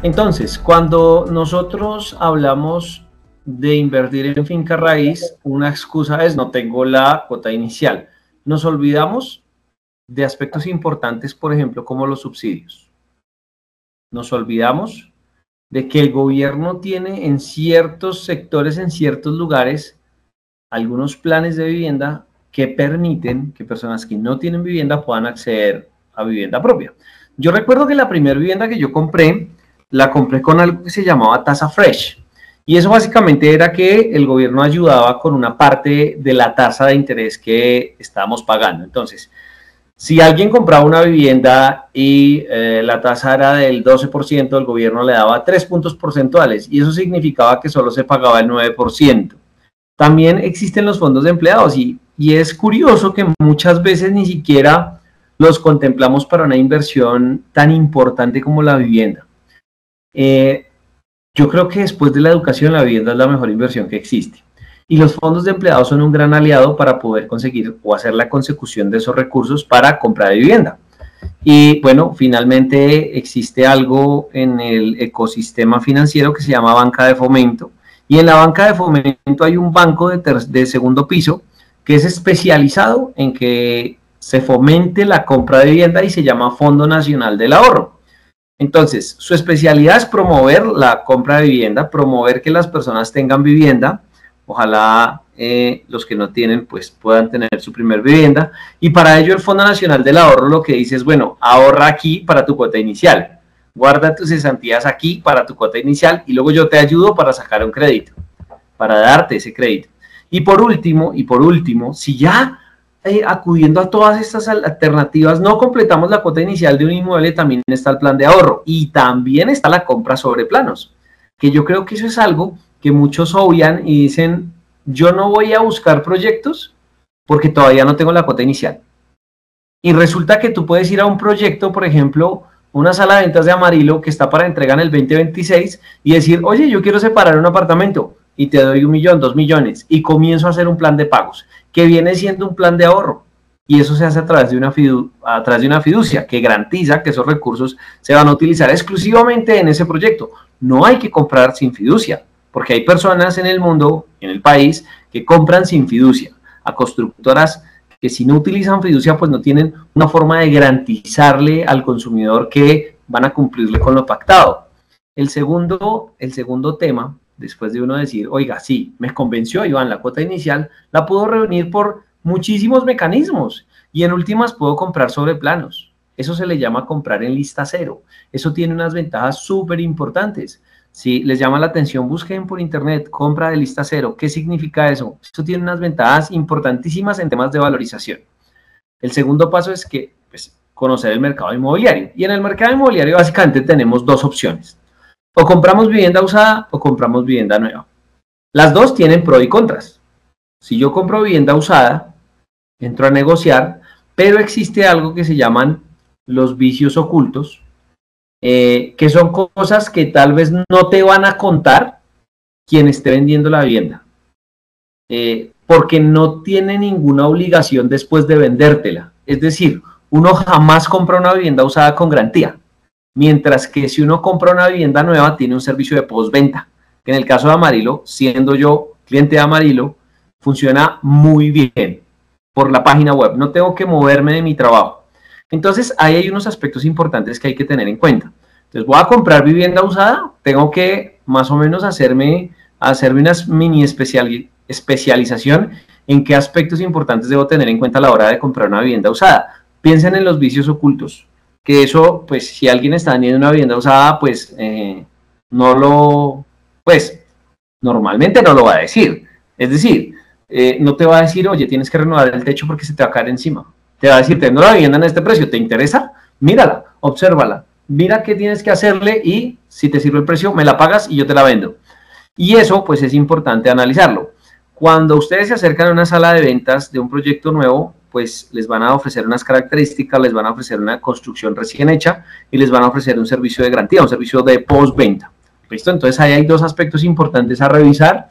Entonces, cuando nosotros hablamos de invertir en finca raíz, una excusa es no tengo la cuota inicial. Nos olvidamos de aspectos importantes, por ejemplo, como los subsidios. Nos olvidamos de que el gobierno tiene en ciertos sectores, en ciertos lugares, algunos planes de vivienda que permiten que personas que no tienen vivienda puedan acceder a vivienda propia. Yo recuerdo que la primera vivienda que yo compré, la compré con algo que se llamaba tasa fresh. Y eso básicamente era que el gobierno ayudaba con una parte de la tasa de interés que estábamos pagando. Entonces, si alguien compraba una vivienda y la tasa era del 12%, el gobierno le daba 3 puntos porcentuales y eso significaba que solo se pagaba el 9%. También existen los fondos de empleados y es curioso que muchas veces ni siquiera los contemplamos para una inversión tan importante como la vivienda. Yo creo que después de la educación, la vivienda es la mejor inversión que existe. Y los fondos de empleados son un gran aliado para poder conseguir o hacer la consecución de esos recursos para comprar vivienda. Y bueno, finalmente existe algo en el ecosistema financiero que se llama banca de fomento. Y en la banca de fomento hay un banco de segundo piso que es especializado en que se fomente la compra de vivienda y se llama Fondo Nacional del Ahorro. Entonces, su especialidad es promover la compra de vivienda, promover que las personas tengan vivienda. Ojalá los que no tienen, pues puedan tener su primer vivienda. Y para ello el Fondo Nacional del Ahorro lo que dice es, bueno, ahorra aquí para tu cuota inicial. Guarda tus cesantías aquí para tu cuota inicial y luego yo te ayudo para sacar un crédito, para darte ese crédito. Y por último, si ya acudiendo a todas estas alternativas no completamos la cuota inicial de un inmueble, también está el plan de ahorro y también está la compra sobre planos, que yo creo que eso es algo que muchos obvian y dicen, yo no voy a buscar proyectos porque todavía no tengo la cuota inicial. Y resulta que tú puedes ir a un proyecto, por ejemplo, una sala de ventas de Amarillo que está para entrega en el 2026 y decir, oye, yo quiero separar un apartamento y te doy 1 millón, 2 millones y comienzo a hacer un plan de pagos que viene siendo un plan de ahorro. Y eso se hace a través de una fiducia que garantiza que esos recursos se van a utilizar exclusivamente en ese proyecto. No hay que comprar sin fiducia, porque hay personas en el mundo, en el país, que compran sin fiducia. A constructoras que si no utilizan fiducia, pues no tienen una forma de garantizarle al consumidor que van a cumplirle con lo pactado. El segundo tema, después de uno decir, oiga, sí, me convenció, Iván, la cuota inicial, la puedo reunir por muchísimos mecanismos y en últimas puedo comprar sobre planos. Eso se le llama comprar en lista cero. Eso tiene unas ventajas súper importantes. Si les llama la atención, busquen por internet, compra de lista cero. ¿Qué significa eso? Eso tiene unas ventajas importantísimas en temas de valorización. El segundo paso es que, pues, conocer el mercado inmobiliario. Y en el mercado inmobiliario básicamente tenemos dos opciones. O compramos vivienda usada o compramos vivienda nueva. Las dos tienen pros y contras. Si yo compro vivienda usada, entro a negociar, pero existe algo que se llaman los vicios ocultos, que son cosas que tal vez no te van a contar quien esté vendiendo la vivienda, porque no tiene ninguna obligación después de vendértela. Es decir, uno jamás compra una vivienda usada con garantía, mientras que si uno compra una vivienda nueva tiene un servicio de postventa, que en el caso de Amarillo, siendo yo cliente de Amarillo, funciona muy bien por la página web, no tengo que moverme de mi trabajo. Entonces, ahí hay unos aspectos importantes que hay que tener en cuenta. Entonces, voy a comprar vivienda usada, tengo que más o menos hacerme una mini especialización en qué aspectos importantes debo tener en cuenta a la hora de comprar una vivienda usada. Piensen en los vicios ocultos, que eso, pues, si alguien está vendiendo una vivienda usada, pues, normalmente no lo va a decir. Es decir, no te va a decir, oye, tienes que renovar el techo porque se te va a caer encima. Te va a decir, tengo la vivienda en este precio, ¿te interesa? Mírala, obsérvala, mira qué tienes que hacerle y si te sirve el precio, me la pagas y yo te la vendo. Y eso, pues, es importante analizarlo. Cuando ustedes se acercan a una sala de ventas de un proyecto nuevo, pues les van a ofrecer unas características, les van a ofrecer una construcción recién hecha y les van a ofrecer un servicio de garantía, un servicio de postventa. ¿Listo? Entonces, ahí hay dos aspectos importantes a revisar.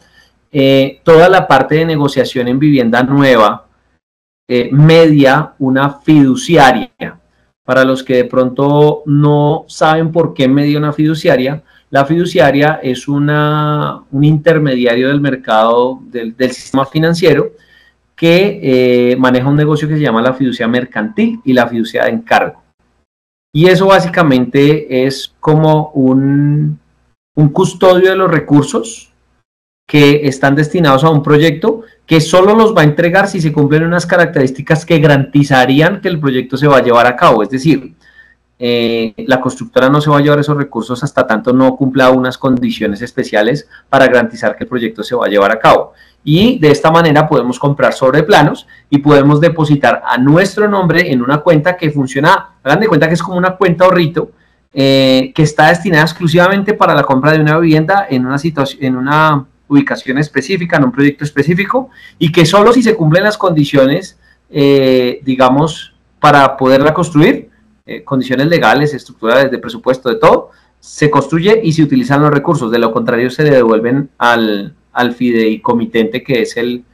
Toda la parte de negociación en vivienda nueva media una fiduciaria. Para los que de pronto no saben por qué media una fiduciaria, la fiduciaria es un intermediario del mercado, del sistema financiero, que maneja un negocio que se llama la fiducia mercantil y la fiducia de encargo. Y eso básicamente es como un custodio de los recursos que están destinados a un proyecto que solo los va a entregar si se cumplen unas características que garantizarían que el proyecto se va a llevar a cabo. Es decir, la constructora no se va a llevar esos recursos hasta tanto no cumpla unas condiciones especiales para garantizar que el proyecto se va a llevar a cabo. Y de esta manera podemos comprar sobre planos y podemos depositar a nuestro nombre en una cuenta que funciona, hagan de cuenta que es como una cuenta ahorrito, que está destinada exclusivamente para la compra de una vivienda en una situación, en una ubicación específica, en un proyecto específico, y que solo si se cumplen las condiciones, digamos, para poderla construir, condiciones legales, estructurales, de presupuesto, de todo, se construye y se utilizan los recursos. De lo contrario, se le devuelven al fideicomitente, que es el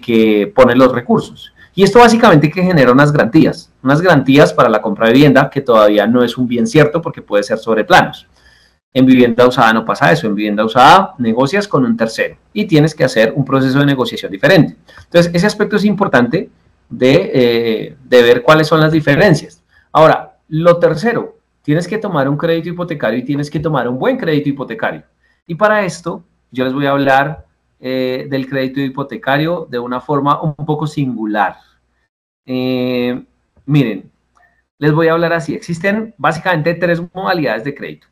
que pone los recursos. Y esto básicamente que genera unas garantías para la compra de vivienda, que todavía no es un bien cierto porque puede ser sobre planos. En vivienda usada no pasa eso. En vivienda usada negocias con un tercero y tienes que hacer un proceso de negociación diferente. Entonces, ese aspecto es importante de ver cuáles son las diferencias. Ahora, lo tercero, tienes que tomar un crédito hipotecario y tienes que tomar un buen crédito hipotecario. Y para esto, yo les voy a hablar del crédito hipotecario de una forma un poco singular. Miren, les voy a hablar así. Existen básicamente 3 modalidades de crédito.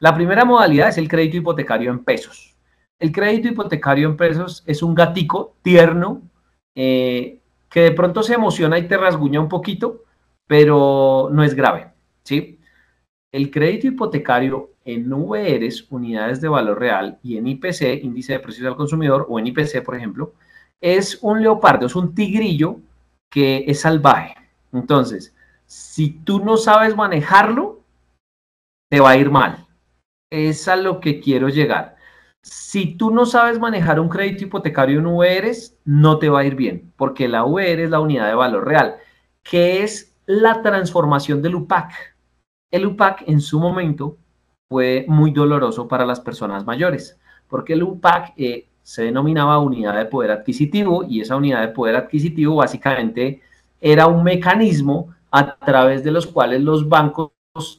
La primera modalidad es el crédito hipotecario en pesos. El crédito hipotecario en pesos es un gatico tierno que de pronto se emociona y te rasguña un poquito, pero no es grave, ¿sí? El crédito hipotecario en VRs, unidades de valor real, y en IPC, índice de precios al consumidor, o en IPC, por ejemplo, es un leopardo, es un tigrillo que es salvaje. Entonces, si tú no sabes manejarlo, te va a ir mal. Es a lo que quiero llegar. Si tú no sabes manejar un crédito hipotecario en VRs, no te va a ir bien, porque la VR es la unidad de valor real, que es la transformación del UPAC. El UPAC en su momento fue muy doloroso para las personas mayores, porque el UPAC se denominaba unidad de poder adquisitivo, y esa unidad de poder adquisitivo básicamente era un mecanismo a través de los cuales los bancos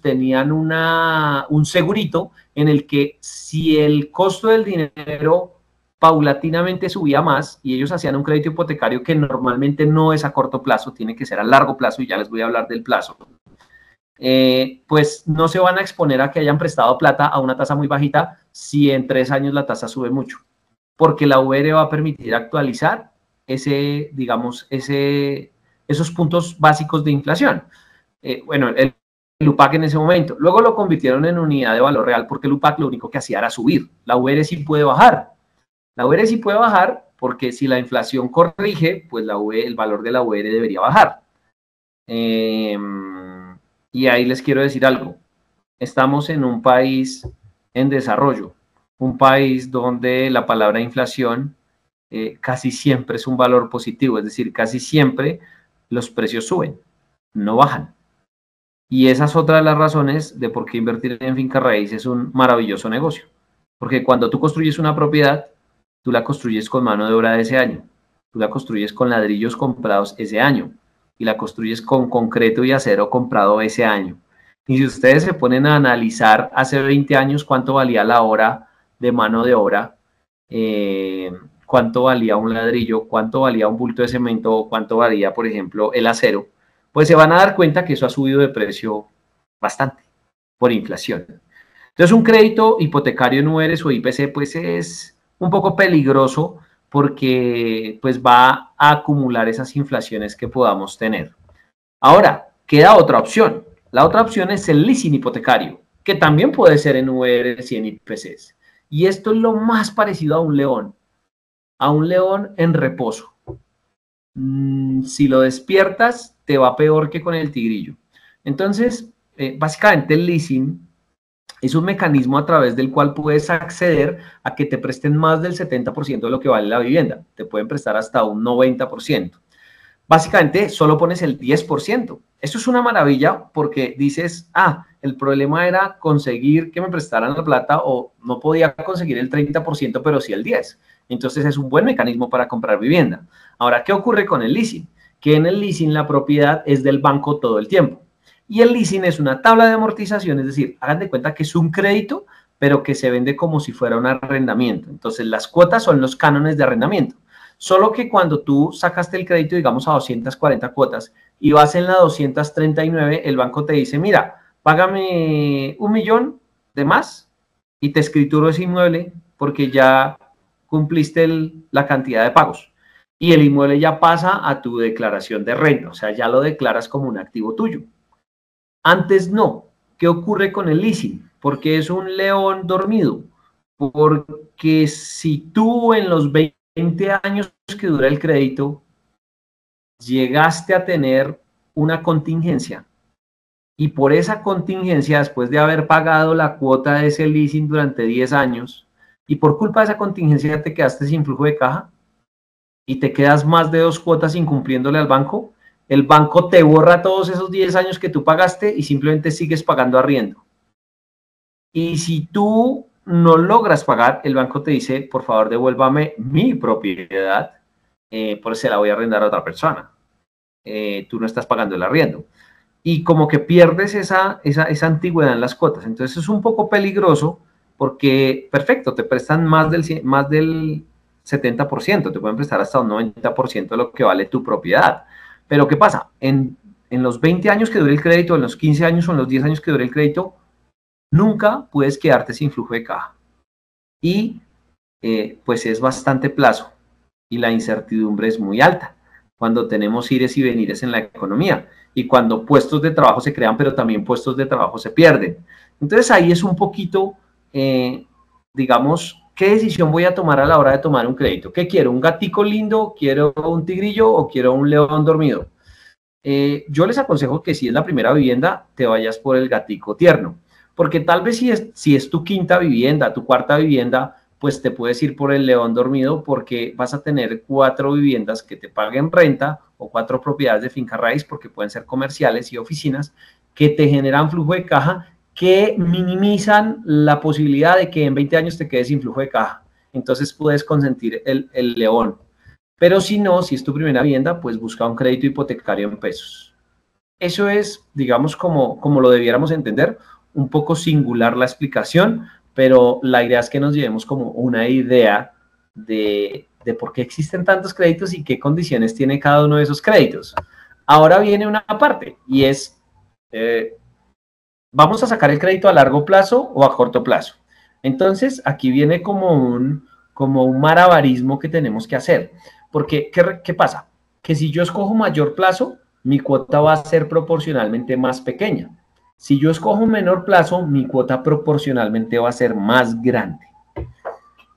tenían un segurito en el que si el costo del dinero paulatinamente subía más y ellos hacían un crédito hipotecario que normalmente no es a corto plazo, tiene que ser a largo plazo, y ya les voy a hablar del plazo, pues no se van a exponer a que hayan prestado plata a una tasa muy bajita si en 3 años la tasa sube mucho, porque la VR va a permitir actualizar esos puntos básicos de inflación. Bueno, el UPAC en ese momento. Luego lo convirtieron en unidad de valor real porque el UPAC lo único que hacía era subir. La VR sí puede bajar. La VR sí puede bajar porque si la inflación corrige, pues el valor de la VR debería bajar. Y ahí les quiero decir algo. Estamos en un país en desarrollo, un país donde la palabra inflación casi siempre es un valor positivo, es decir, casi siempre los precios suben, no bajan. Y esa es otra de las razones de por qué invertir en finca raíz es un maravilloso negocio. Porque cuando tú construyes una propiedad, tú la construyes con mano de obra de ese año, tú la construyes con ladrillos comprados ese año, y la construyes con concreto y acero comprado ese año. Y si ustedes se ponen a analizar hace 20 años cuánto valía la hora de mano de obra, cuánto valía un ladrillo, cuánto valía un bulto de cemento, cuánto valía, por ejemplo, el acero, pues se van a dar cuenta que eso ha subido de precio bastante por inflación. Entonces, un crédito hipotecario en URs o IPC, pues es un poco peligroso porque pues va a acumular esas inflaciones que podamos tener. Ahora, queda otra opción. La otra opción es el leasing hipotecario, que también puede ser en URs y en IPCs. Y esto es lo más parecido a un león en reposo. Si lo despiertas, te va peor que con el tigrillo. Entonces, básicamente el leasing es un mecanismo a través del cual puedes acceder a que te presten más del 70% de lo que vale la vivienda. Te pueden prestar hasta un 90%. básicamente solo pones el 10%. Eso es una maravilla porque dices, el problema era conseguir que me prestaran la plata o no podía conseguir el 30%, pero sí el 10%. Entonces es un buen mecanismo para comprar vivienda. Ahora, ¿qué ocurre con el leasing? Que en el leasing la propiedad es del banco todo el tiempo. Y el leasing es una tabla de amortización, es decir, hagan de cuenta que es un crédito, pero que se vende como si fuera un arrendamiento. Entonces las cuotas son los cánones de arrendamiento. Solo que cuando tú sacaste el crédito, digamos, a 240 cuotas y vas en la 239, el banco te dice, mira, págame 1.000.000 de más y te escrituro ese inmueble porque ya cumpliste la cantidad de pagos. Y el inmueble ya pasa a tu declaración de renta, o sea, ya lo declaras como un activo tuyo. Antes no. ¿Qué ocurre con el leasing? Porque es un león dormido. Porque si tú en los 20 años que dura el crédito llegaste a tener una contingencia y por esa contingencia, después de haber pagado la cuota de ese leasing durante 10 años y por culpa de esa contingencia te quedaste sin flujo de caja y te quedas más de 2 cuotas incumpliéndole al banco, el banco te borra todos esos 10 años que tú pagaste y simplemente sigues pagando arriendo. Y si tú no logras pagar, el banco te dice, por favor, devuélvame mi propiedad, pues se la voy a arrendar a otra persona. Tú no estás pagando el arriendo. Y como que pierdes esa antigüedad en las cuotas. Entonces es un poco peligroso porque, perfecto, te prestan más del 70%, te pueden prestar hasta un 90% de lo que vale tu propiedad. Pero ¿qué pasa? En los 20 años que dure el crédito, en los 15 años o en los 10 años que dure el crédito, nunca puedes quedarte sin flujo de caja. Y pues es bastante plazo y la incertidumbre es muy alta cuando tenemos ires y venires en la economía y cuando puestos de trabajo se crean, pero también puestos de trabajo se pierden. Entonces ahí es un poquito, digamos, ¿qué decisión voy a tomar a la hora de tomar un crédito? ¿Qué quiero? ¿Un gatico lindo? ¿Quiero un tigrillo o quiero un león dormido? Yo les aconsejo que si es la primera vivienda, te vayas por el gatico tierno, porque tal vez si es tu quinta vivienda, tu cuarta vivienda, pues te puedes ir por el león dormido porque vas a tener 4 viviendas que te paguen renta o 4 propiedades de finca raíz, porque pueden ser comerciales y oficinas, que te generan flujo de caja, que minimizan la posibilidad de que en 20 años te quedes sin flujo de caja. Entonces puedes consentir el león. Pero si no, si es tu primera vivienda, pues busca un crédito hipotecario en pesos. Eso es, digamos, como lo debiéramos entender, un poco singular la explicación, pero la idea es que nos llevemos como una idea de por qué existen tantos créditos y qué condiciones tiene cada uno de esos créditos. Ahora viene una parte y es, ¿vamos a sacar el crédito a largo plazo o a corto plazo? Entonces, aquí viene como un malabarismo que tenemos que hacer. Porque, ¿qué pasa? Que si yo escojo mayor plazo, mi cuota va a ser proporcionalmente más pequeña. Si yo escojo menor plazo, mi cuota proporcionalmente va a ser más grande.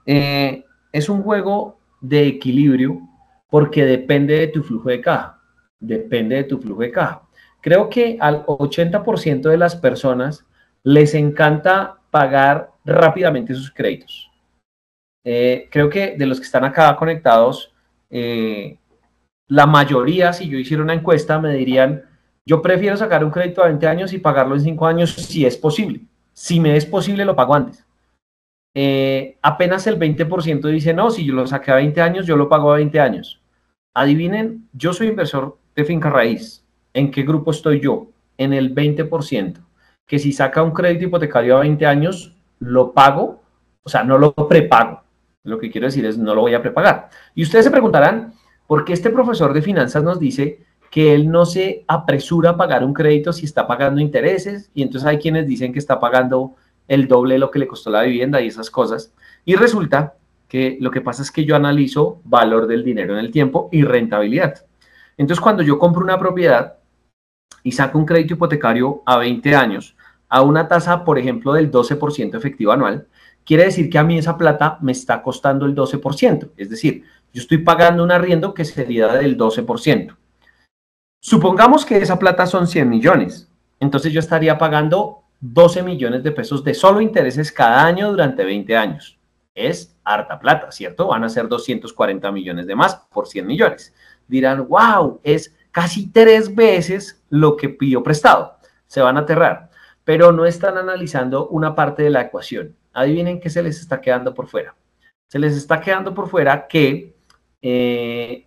Es un juego de equilibrio porque depende de tu flujo de caja. Depende de tu flujo de caja. Creo que al 80% de las personas les encanta pagar rápidamente sus créditos. Creo que de los que están acá conectados, la mayoría, si yo hiciera una encuesta, me dirían, yo prefiero sacar un crédito a 20 años y pagarlo en 5 años si es posible. Si me es posible, lo pago antes. Apenas el 20% dice, no, si yo lo saqué a 20 años, yo lo pago a 20 años. Adivinen, yo soy inversor de finca raíz. ¿En qué grupo estoy yo? En el 20%. Que si saca un crédito hipotecario a 20 años, lo pago, o sea, no lo prepago. Lo que quiero decir es, no lo voy a prepagar. Y ustedes se preguntarán, ¿por qué este profesor de finanzas nos dice que él no se apresura a pagar un crédito si está pagando intereses? Y entonces hay quienes dicen que está pagando el doble de lo que le costó la vivienda y esas cosas. Y resulta que lo que pasa es que yo analizo valor del dinero en el tiempo y rentabilidad. Entonces, cuando yo compro una propiedad y saco un crédito hipotecario a 20 años a una tasa, por ejemplo, del 12% efectivo anual, quiere decir que a mí esa plata me está costando el 12%. Es decir, yo estoy pagando un arriendo que sería del 12%. Supongamos que esa plata son 100 millones. Entonces yo estaría pagando 12 millones de pesos de solo intereses cada año durante 20 años. Es harta plata, ¿cierto? Van a ser 240 millones de más por 100 millones. Dirán, wow, es casi 3 veces lo que pidió prestado. Se van a aterrar, pero no están analizando una parte de la ecuación. Adivinen qué se les está quedando por fuera. Se les está quedando por fuera que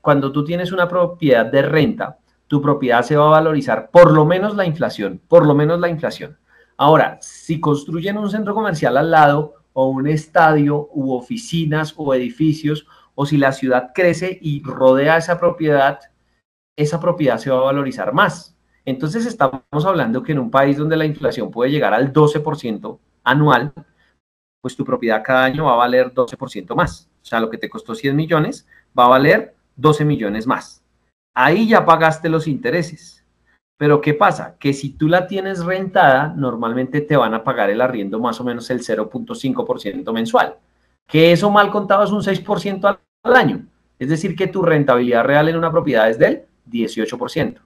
cuando tú tienes una propiedad de renta, tu propiedad se va a valorizar por lo menos la inflación, por lo menos la inflación. Ahora, si construyen un centro comercial al lado, o un estadio, u oficinas, o edificios, o si la ciudad crece y rodea esa propiedad se va a valorizar más. Entonces estamos hablando que en un país donde la inflación puede llegar al 12% anual, pues tu propiedad cada año va a valer 12% más. O sea, lo que te costó 100 millones va a valer 12 millones más. Ahí ya pagaste los intereses. Pero ¿qué pasa? Que si tú la tienes rentada, normalmente te van a pagar el arriendo más o menos el 0.5% mensual. Que eso mal contado es un 6% al año. Es decir, que tu rentabilidad real en una propiedad es del 18%.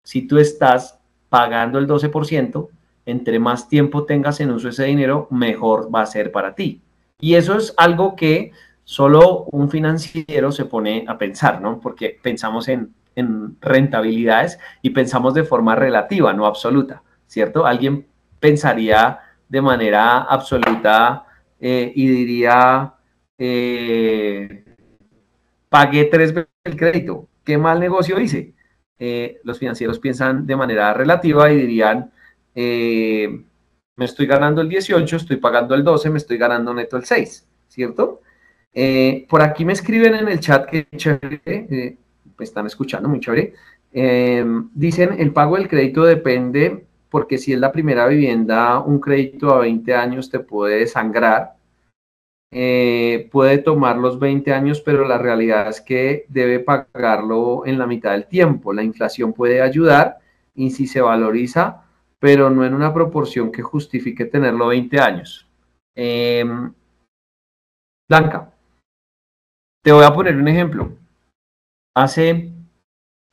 Si tú estás pagando el 12%, entre más tiempo tengas en uso ese dinero, mejor va a ser para ti. Y eso es algo que solo un financiero se pone a pensar, ¿no? Porque pensamos en rentabilidades y pensamos de forma relativa, no absoluta, ¿cierto? Alguien pensaría de manera absoluta y diría, pagué 3 veces el crédito, ¿qué mal negocio hice? Los financieros piensan de manera relativa y dirían, me estoy ganando el 18, estoy pagando el 12, me estoy ganando neto el 6, ¿cierto? Por aquí me escriben en el chat que chévere, me están escuchando, muy chévere. Dicen, el pago del crédito depende, porque si es la primera vivienda, un crédito a 20 años te puede sangrar. Puede tomar los 20 años, pero la realidad es que debe pagarlo en la mitad del tiempo. La inflación puede ayudar y si se valoriza, pero no en una proporción que justifique tenerlo 20 años. Blanca, te voy a poner un ejemplo. Hace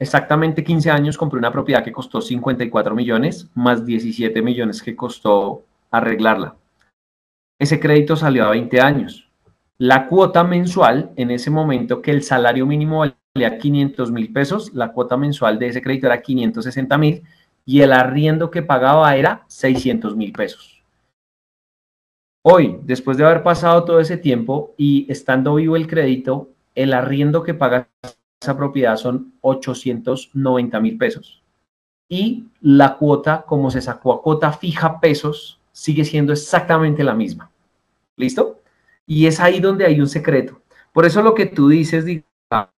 exactamente 15 años compré una propiedad que costó 54 millones, más 17 millones que costó arreglarla. Ese crédito salió a 20 años. La cuota mensual, en ese momento que el salario mínimo valía 500,000 pesos, la cuota mensual de ese crédito era 560,000 y el arriendo que pagaba era 600,000 pesos. Hoy, después de haber pasado todo ese tiempo y estando vivo el crédito, el arriendo que paga esa propiedad son 890,000 pesos. Y la cuota, como se sacó a cuota fija pesos, sigue siendo exactamente la misma. ¿Listo? Y es ahí donde hay un secreto. Por eso lo que tú dices,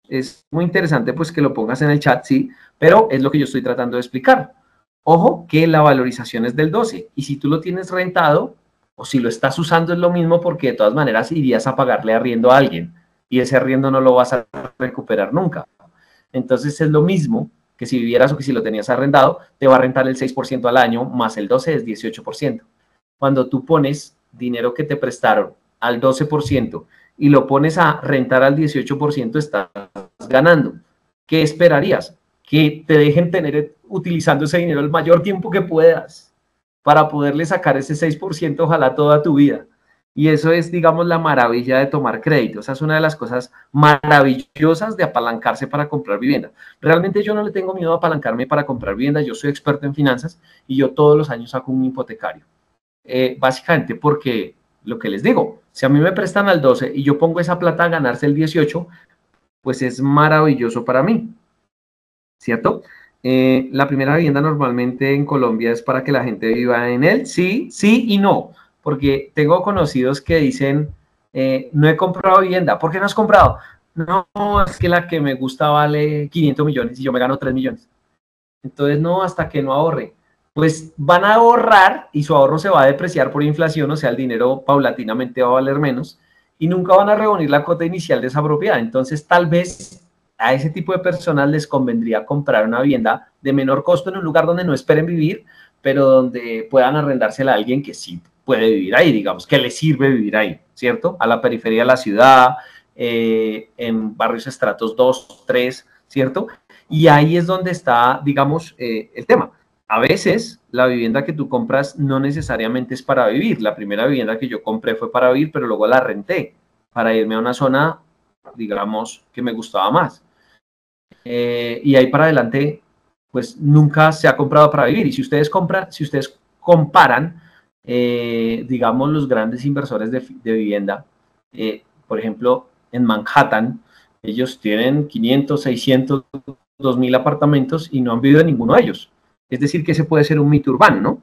es muy interesante pues que lo pongas en el chat, sí, pero es lo que yo estoy tratando de explicar. Ojo que la valorización es del 12 y si tú lo tienes rentado o si lo estás usando es lo mismo porque de todas maneras irías a pagarle arriendo a alguien y ese arriendo no lo vas a recuperar nunca. Entonces es lo mismo que si vivieras o que si lo tenías arrendado, te va a rentar el 6% al año más el 12 es 18%. Cuando tú pones dinero que te prestaron al 12% y lo pones a rentar al 18%, estás ganando. ¿Qué esperarías? Que te dejen tener utilizando ese dinero el mayor tiempo que puedas para poderle sacar ese 6%, ojalá toda tu vida. Y eso es, digamos, la maravilla de tomar crédito. Esa es una de las cosas maravillosas de apalancarse para comprar vivienda. Realmente yo no le tengo miedo a apalancarme para comprar vivienda. Yo soy experto en finanzas y yo todos los años saco un hipotecario. Básicamente porque lo que les digo, si a mí me prestan al 12 y yo pongo esa plata a ganarse el 18, pues es maravilloso para mí, ¿cierto? La primera vivienda normalmente en Colombia es para que la gente viva en él, sí, sí y no, porque tengo conocidos que dicen, no he comprado vivienda, ¿por qué no has comprado? No, es que la que me gusta vale 500 millones y yo me gano 3 millones. Entonces, no, hasta que no ahorre. Pues van a ahorrar y su ahorro se va a depreciar por inflación, o sea, el dinero paulatinamente va a valer menos y nunca van a reunir la cuota inicial de esa propiedad. Entonces, tal vez a ese tipo de personas les convendría comprar una vivienda de menor costo en un lugar donde no esperen vivir, pero donde puedan arrendársela a alguien que sí puede vivir ahí, digamos, que le sirve vivir ahí, ¿cierto? A la periferia de la ciudad, en barrios estratos 2, 3, ¿cierto? Y ahí es donde está, digamos, el tema. A veces la vivienda que tú compras no necesariamente es para vivir. La primera vivienda que yo compré fue para vivir, pero luego la renté. para irme a una zona, digamos, que me gustaba más. Y ahí para adelante, pues nunca se ha comprado para vivir. Y si ustedes comparan, digamos, los grandes inversores de vivienda, por ejemplo, en Manhattan, ellos tienen 500, 600, 2000 apartamentos y no han vivido en ninguno de ellos. Es decir, que ese puede ser un mito urbano, ¿no?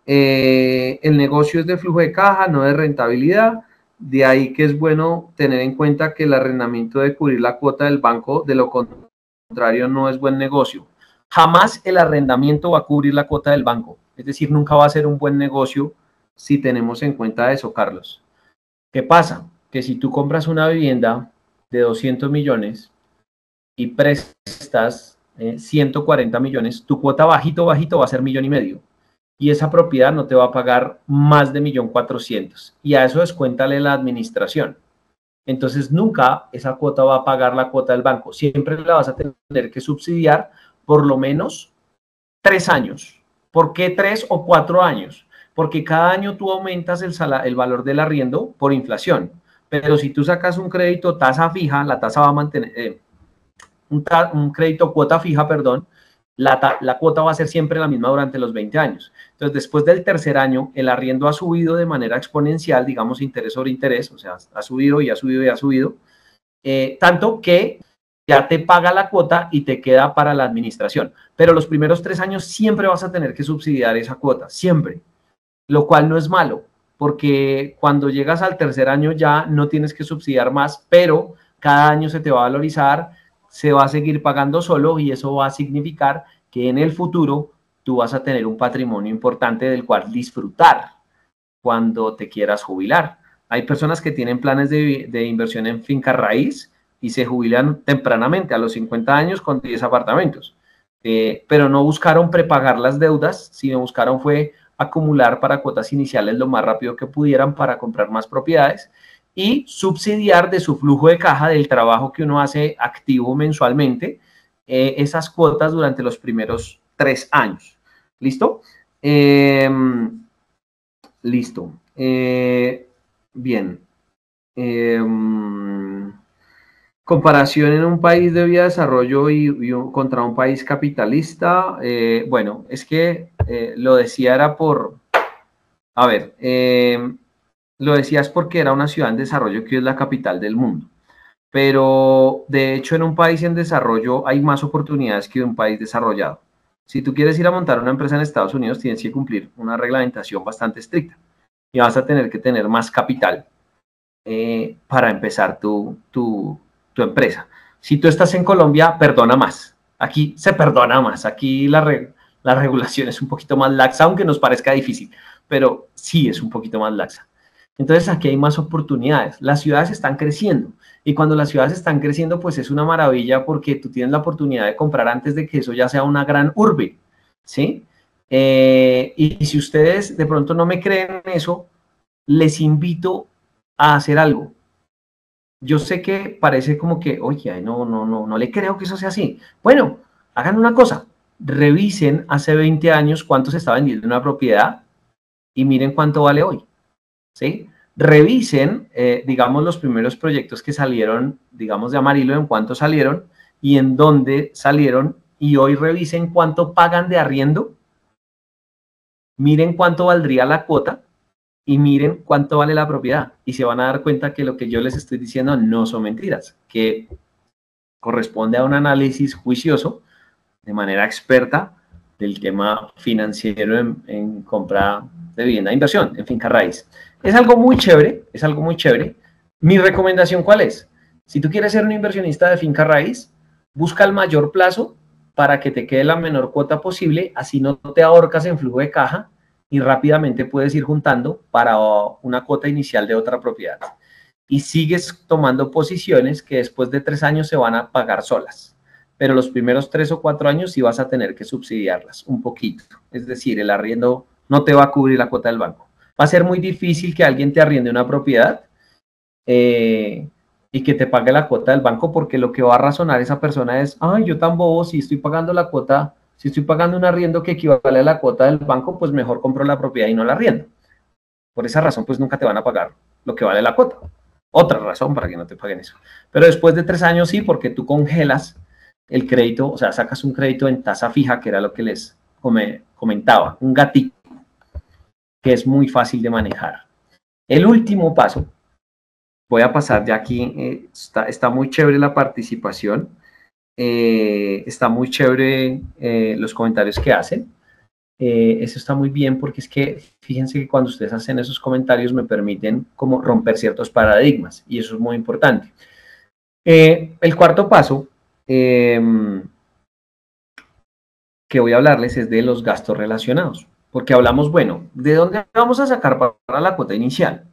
El negocio es de flujo de caja, no de rentabilidad. De ahí que es bueno tener en cuenta que el arrendamiento debe cubrir la cuota del banco, de lo contrario no es buen negocio. Jamás el arrendamiento va a cubrir la cuota del banco. Es decir, nunca va a ser un buen negocio si tenemos en cuenta eso, Carlos. ¿Qué pasa? Que si tú compras una vivienda de 200 millones y prestas 140 millones, tu cuota bajito va a ser 1,5 millones. Y esa propiedad no te va a pagar más de 1,400,000. Y a eso descuéntale la administración. Entonces nunca esa cuota va a pagar la cuota del banco. Siempre la vas a tener que subsidiar por lo menos 3 años. ¿Por qué 3 o 4 años? Porque cada año tú aumentas el valor del arriendo por inflación. Pero si tú sacas un crédito tasa fija, la tasa va a mantener, un crédito cuota fija, perdón, la cuota va a ser siempre la misma durante los 20 años. Entonces, después del tercer año, el arriendo ha subido de manera exponencial, digamos, interés sobre interés, o sea, ha subido y ha subido y ha subido, tanto que ya te paga la cuota y te queda para la administración. Pero los primeros 3 años siempre vas a tener que subsidiar esa cuota, siempre, lo cual no es malo, porque cuando llegas al tercer año ya no tienes que subsidiar más, pero cada año se te va a valorizar, se va a seguir pagando solo y eso va a significar que en el futuro tú vas a tener un patrimonio importante del cual disfrutar cuando te quieras jubilar. Hay personas que tienen planes de inversión en finca raíz y se jubilan tempranamente, a los 50 años, con 10 apartamentos. Pero no buscaron prepagar las deudas, sino buscaron fue acumular para cuotas iniciales lo más rápido que pudieran para comprar más propiedades y subsidiar de su flujo de caja del trabajo que uno hace activo mensualmente, esas cuotas durante los primeros 3 años. ¿Listo? Listo. Bien. Comparación en un país de vía de desarrollo contra un país capitalista. Bueno, es que lo decía era por... A ver, lo decías porque era una ciudad en desarrollo que es la capital del mundo. Pero de hecho en un país en desarrollo hay más oportunidades que en un país desarrollado. Si tú quieres ir a montar una empresa en Estados Unidos, tienes que cumplir una reglamentación bastante estricta y vas a tener que tener más capital para empezar tu empresa. Si tú estás en Colombia, perdona más. Aquí se perdona más. Aquí la regulación es un poquito más laxa, aunque nos parezca difícil, pero sí es un poquito más laxa. Entonces aquí hay más oportunidades. Las ciudades están creciendo y cuando las ciudades están creciendo, pues es una maravilla porque tú tienes la oportunidad de comprar antes de que eso ya sea una gran urbe, ¿sí? Y si ustedes de pronto no me creen eso, les invito a hacer algo. Yo sé que parece como que, oye, no le creo que eso sea así. Bueno, hagan una cosa, revisen hace 20 años cuánto se está vendiendo una propiedad y miren cuánto vale hoy. ¿Sí? Revisen, digamos, los primeros proyectos que salieron, digamos, de Amarillo, en cuánto salieron y en dónde salieron, y hoy revisen cuánto pagan de arriendo, miren cuánto valdría la cuota y miren cuánto vale la propiedad. Y se van a dar cuenta que lo que yo les estoy diciendo no son mentiras, que corresponde a un análisis juicioso, de manera experta, del tema financiero en compra de vivienda de inversión, en finca raíz. Es algo muy chévere, es algo muy chévere. Mi recomendación, ¿cuál es? Si tú quieres ser un inversionista de finca raíz, busca el mayor plazo para que te quede la menor cuota posible, así no te ahorcas en flujo de caja y rápidamente puedes ir juntando para una cuota inicial de otra propiedad. Y sigues tomando posiciones que después de 3 años se van a pagar solas. Pero los primeros 3 o 4 años sí vas a tener que subsidiarlas un poquito. Es decir, el arriendo no te va a cubrir la cuota del banco. Va a ser muy difícil que alguien te arriende una propiedad y que te pague la cuota del banco, porque lo que va a razonar esa persona es, ay, yo tan bobo, si estoy pagando la cuota, si estoy pagando un arriendo que equivale a la cuota del banco, pues mejor compro la propiedad y no la arriendo. Por esa razón, pues nunca te van a pagar lo que vale la cuota. Otra razón para que no te paguen eso. Pero después de 3 años sí, porque tú congelas el crédito, o sea, sacas un crédito en tasa fija, que era lo que les comentaba, un gatito, que es muy fácil de manejar. El último paso, voy a pasar ya aquí, está muy chévere la participación, está muy chévere los comentarios que hacen. Eso está muy bien porque es que fíjense que cuando ustedes hacen esos comentarios me permiten como romper ciertos paradigmas y eso es muy importante. El cuarto paso que voy a hablarles es de los gastos relacionados, porque hablamos, bueno, ¿de dónde vamos a sacar para la cuota inicial?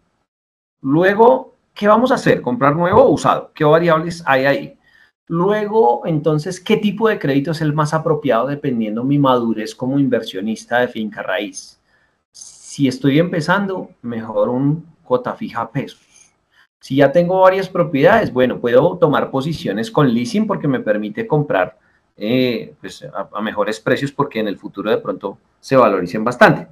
Luego, ¿qué vamos a hacer? ¿Comprar nuevo o usado? ¿Qué variables hay ahí? Luego, entonces, ¿qué tipo de crédito es el más apropiado dependiendo mi madurez como inversionista de finca raíz? Si estoy empezando, mejor un cuota fija a pesos. Si ya tengo varias propiedades, bueno, puedo tomar posiciones con leasing porque me permite comprar pues a mejores precios porque en el futuro de pronto se valoricen bastante.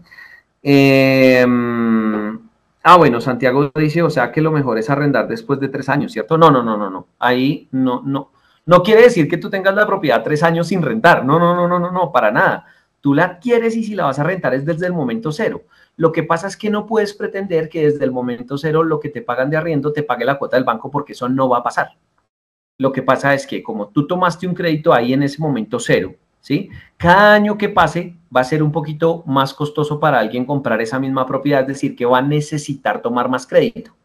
Bueno, Santiago dice, o sea que lo mejor es arrendar después de 3 años, ¿cierto? No. Ahí no quiere decir que tú tengas la propiedad 3 años sin rentar. No, para nada. Tú la adquieres y si la vas a rentar es desde el momento cero. Lo que pasa es que no puedes pretender que desde el momento cero lo que te pagan de arriendo te pague la cuota del banco porque eso no va a pasar. Lo que pasa es que como tú tomaste un crédito ahí en ese momento cero, ¿sí? Cada año que pase va a ser un poquito más costoso para alguien comprar esa misma propiedad, es decir, que va a necesitar tomar más crédito.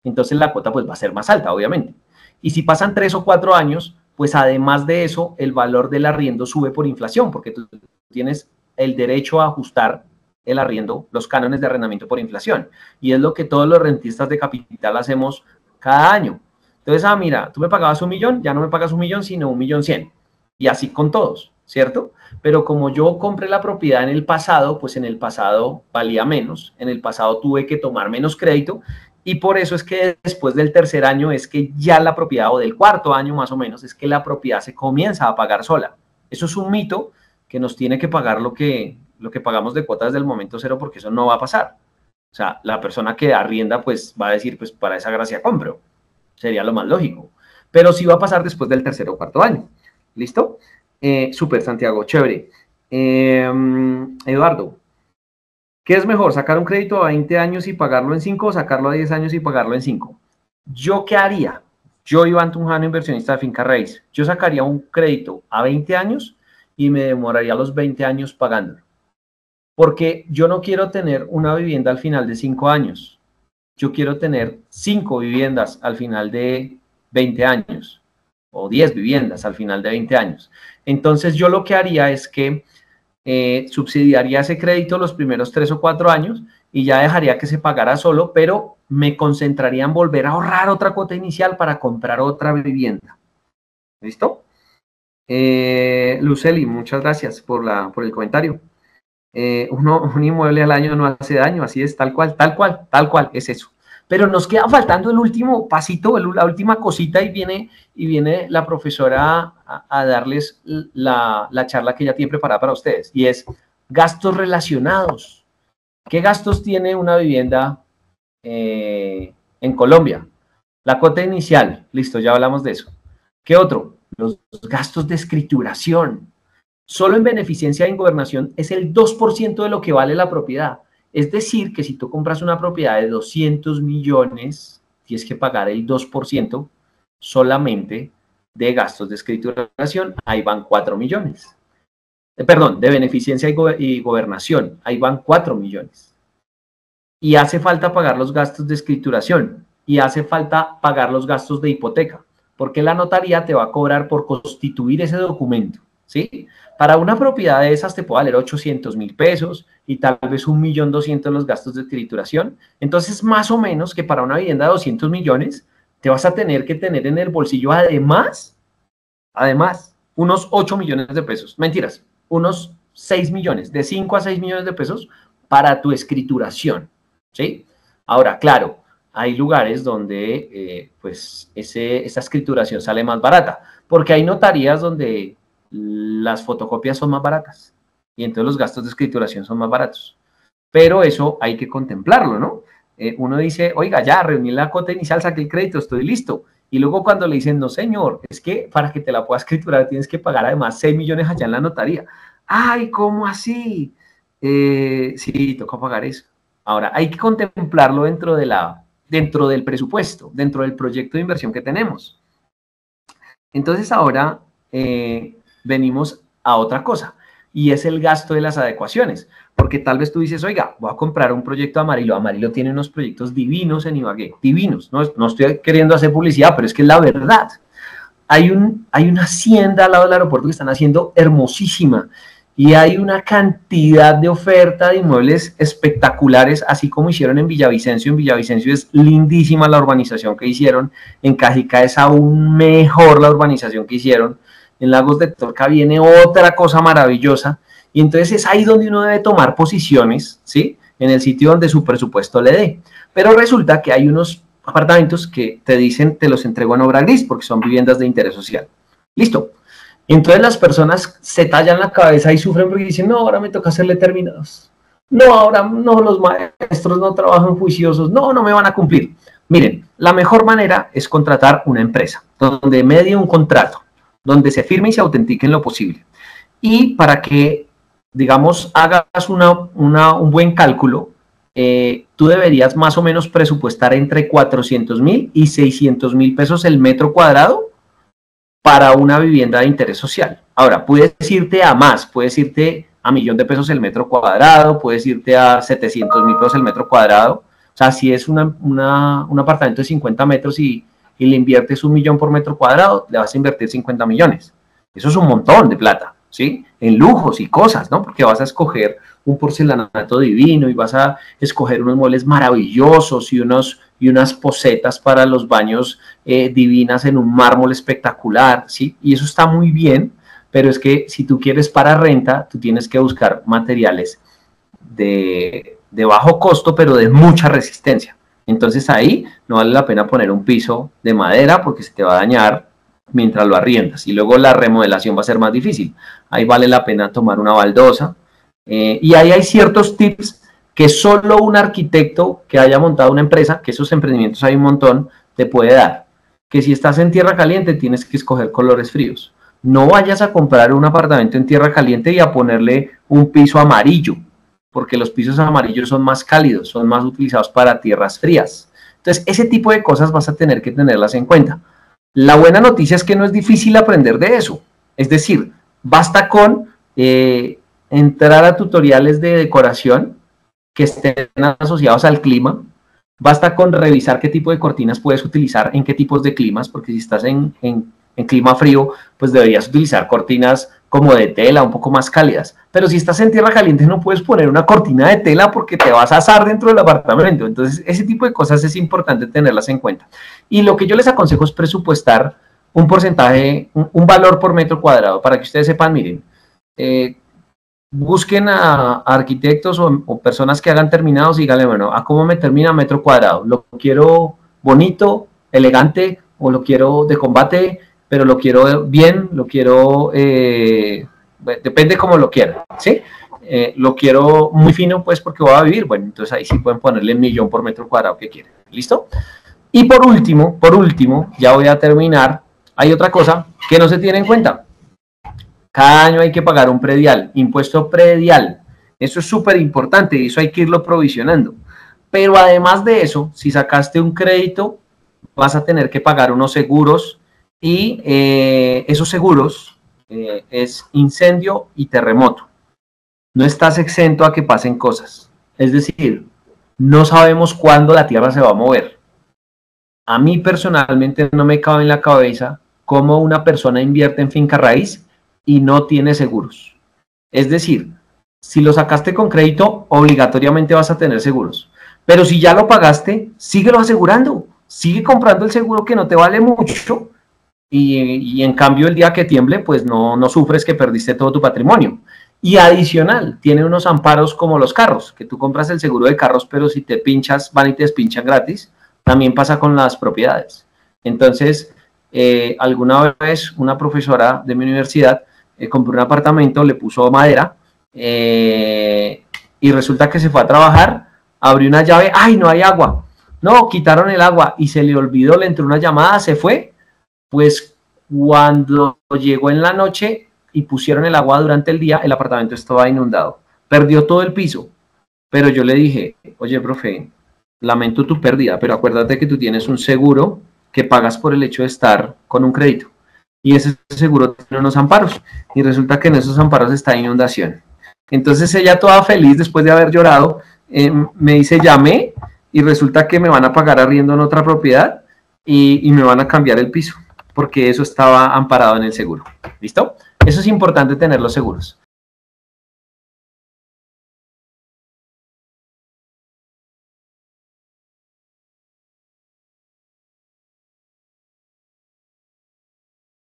Entonces la cuota pues va a ser más alta, obviamente. Y si pasan 3 o 4 años, pues además de eso, el valor del arriendo sube por inflación, porque tú tienes el derecho a ajustar el arriendo, los cánones de arrendamiento por inflación. Y es lo que todos los rentistas de capital hacemos cada año. Entonces, mira, tú me pagabas 1.000.000, ya no me pagas 1.000.000, sino 1.100.000. Y así con todos, ¿cierto? Pero como yo compré la propiedad en el pasado, pues en el pasado valía menos, en el pasado tuve que tomar menos crédito y por eso es que después del tercer año es que ya la propiedad, o del cuarto año más o menos, es que la propiedad se comienza a pagar sola. Eso es un mito que nos tiene que pagar lo que pagamos de cuotas desde el momento cero porque eso no va a pasar. O sea, la persona que arrienda pues va a decir, pues para esa gracia compro. Sería lo más lógico. Pero sí va a pasar después del tercer o cuarto año. ¿Listo? Súper, Santiago, chévere. Eduardo, ¿qué es mejor, sacar un crédito a 20 años y pagarlo en 5 o sacarlo a 10 años y pagarlo en 5? ¿Yo qué haría? Yo, Iván Tunjano, inversionista de finca raíz, yo sacaría un crédito a 20 años y me demoraría los 20 años pagándolo. Porque yo no quiero tener una vivienda al final de 5 años. Yo quiero tener 5 viviendas al final de 20 años o 10 viviendas al final de 20 años. Entonces yo lo que haría es que subsidiaría ese crédito los primeros 3 o 4 años y ya dejaría que se pagara solo, pero me concentraría en volver a ahorrar otra cuota inicial para comprar otra vivienda. ¿Listo? Luceli, muchas gracias por el comentario. Un inmueble al año no hace daño, así es, tal cual, es eso. Pero nos queda faltando el último pasito, la última cosita y viene la profesora a darles la charla que ella tiene preparada para ustedes y es gastos relacionados. ¿Qué gastos tiene una vivienda en Colombia? La cuota inicial, listo, ya hablamos de eso. ¿Qué otro? Los gastos de escrituración. Solo en beneficencia en gobernación es el 2% de lo que vale la propiedad. Es decir, que si tú compras una propiedad de 200 millones, tienes que pagar el 2% solamente de gastos de escrituración. Ahí van 4 millones. Perdón, de beneficencia y gobernación. Ahí van 4 millones. Y hace falta pagar los gastos de escrituración. Y hace falta pagar los gastos de hipoteca. Porque la notaría te va a cobrar por constituir ese documento. ¿Sí? Para una propiedad de esas te puede valer 800.000 pesos y tal vez 1.200.000 los gastos de escrituración. Entonces, más o menos que para una vivienda de 200 millones, te vas a tener que tener en el bolsillo además, unos 8 millones de pesos. Mentiras, unos 6 millones, de 5 a 6 millones de pesos para tu escrituración. ¿Sí? Ahora, claro, hay lugares donde pues esa escrituración sale más barata, porque hay notarías donde las fotocopias son más baratas y entonces los gastos de escrituración son más baratos. Pero eso hay que contemplarlo, ¿no? Uno dice, oiga, ya reuní la cuota inicial, saqué el crédito, estoy listo. Y luego cuando le dicen, no señor, es que para que te la puedas escriturar tienes que pagar además 6 millones allá en la notaría. Ay, ¿cómo así? Sí, toca pagar eso. Ahora, hay que contemplarlo dentro del presupuesto, dentro del proyecto de inversión que tenemos. Entonces ahora venimos a otra cosa, y es el gasto de las adecuaciones, porque tal vez tú dices, oiga, voy a comprar un proyecto Amarillo. Amarillo tiene unos proyectos divinos en Ibagué, divinos. No estoy queriendo hacer publicidad, pero es que es la verdad. Hay una hacienda al lado del aeropuerto que están haciendo hermosísima, y hay una cantidad de oferta de inmuebles espectaculares, así como hicieron en Villavicencio. En Villavicencio es lindísima la urbanización que hicieron, en Cajicá es aún mejor la urbanización que hicieron, en Lagos de Torca viene otra cosa maravillosa, y entonces es ahí donde uno debe tomar posiciones, ¿sí? En el sitio donde su presupuesto le dé. Pero resulta que hay unos apartamentos que te dicen, te los entrego en obra gris, porque son viviendas de interés social. Listo. Entonces las personas se tallan la cabeza y sufren porque dicen, no, ahora me toca hacerle terminados. No, ahora no, los maestros no trabajan juiciosos. No, no me van a cumplir. Miren, la mejor manera es contratar una empresa donde medie un contrato, donde se firme y se autentique en lo posible. Y para que, digamos, hagas un buen cálculo, tú deberías más o menos presupuestar entre 400,000 y 600,000 pesos el metro cuadrado para una vivienda de interés social. Ahora, puedes irte a más, puedes irte a 1.000.000 de pesos el metro cuadrado, puedes irte a 700,000 pesos el metro cuadrado. O sea, si es un apartamento de 50 metros y le inviertes 1.000.000 por metro cuadrado, le vas a invertir 50 millones. Eso es un montón de plata, ¿sí? En lujos y cosas, ¿no? Porque vas a escoger un porcelanato divino y vas a escoger unos muebles maravillosos y unas posetas para los baños divinas en un mármol espectacular, ¿sí? Y eso está muy bien, pero es que si tú quieres para renta, tú tienes que buscar materiales de bajo costo, pero de mucha resistencia. Entonces ahí no vale la pena poner un piso de madera porque se te va a dañar mientras lo arriendas, y luego la remodelación va a ser más difícil. Ahí vale la pena tomar una baldosa, y ahí hay ciertos tips que solo un arquitecto que haya montado una empresa, que esos emprendimientos hay un montón, te puede dar. Que si estás en tierra caliente tienes que escoger colores fríos. No vayas a comprar un apartamento en tierra caliente y a ponerle un piso amarillo, porque los pisos amarillos son más cálidos, son más utilizados para tierras frías. Entonces, ese tipo de cosas vas a tener que tenerlas en cuenta. La buena noticia es que no es difícil aprender de eso. Es decir, basta con entrar a tutoriales de decoración que estén asociados al clima. Basta con revisar qué tipo de cortinas puedes utilizar en qué tipos de climas, porque si estás en clima frío, pues deberías utilizar cortinas como de tela, un poco más cálidas. Pero si estás en tierra caliente no puedes poner una cortina de tela porque te vas a asar dentro del apartamento. Entonces, ese tipo de cosas es importante tenerlas en cuenta. Y lo que yo les aconsejo es presupuestar un porcentaje, un valor por metro cuadrado, para que ustedes sepan, miren, busquen a arquitectos o personas que hagan terminados y díganle, bueno, ¿a cómo me termina metro cuadrado? ¿Lo quiero bonito, elegante, o lo quiero de combate, pero lo quiero bien, lo quiero, depende cómo lo quieran, ¿sí? Lo quiero muy fino, pues, porque voy a vivir. Bueno, entonces ahí sí pueden ponerle 1.000.000 por metro cuadrado que quieren. ¿Listo? Y por último, ya voy a terminar, hay otra cosa que no se tiene en cuenta. Cada año hay que pagar un predial, impuesto predial. Eso es súper importante y eso hay que irlo provisionando. Pero además de eso, si sacaste un crédito, vas a tener que pagar unos seguros, y esos seguros es incendio y terremoto. No estás exento a que pasen cosas. Es decir, no sabemos cuándo la tierra se va a mover. A mí personalmente no me cabe en la cabeza cómo una persona invierte en finca raíz y no tiene seguros. Es decir, si lo sacaste con crédito, obligatoriamente vas a tener seguros. Pero si ya lo pagaste, síguelo asegurando. Sigue comprando el seguro que no te vale mucho, y en cambio el día que tiemble, pues no sufres que perdiste todo tu patrimonio. Y adicional, tiene unos amparos como los carros, que tú compras el seguro de carros, pero si te pinchas, van y te despinchan gratis. También pasa con las propiedades. Entonces, alguna vez una profesora de mi universidad compró un apartamento, le puso madera, y resulta que se fue a trabajar abrió una llave, ¡ay, no hay agua! No, quitaron el agua y se le olvidó, le entró una llamada, se fue. Pues cuando llegó en la noche y pusieron el agua durante el día, el apartamento estaba inundado. Perdió todo el piso. Pero yo le dije, oye, profe, lamento tu pérdida, pero acuérdate que tú tienes un seguro que pagas por el hecho de estar con un crédito. Y ese seguro tiene unos amparos. Y resulta que en esos amparos está inundación. Entonces ella toda feliz, después de haber llorado, me dice, llamé y resulta que me van a pagar arriendo en otra propiedad y me van a cambiar el piso, porque eso estaba amparado en el seguro. ¿Listo? Eso es importante tener los seguros.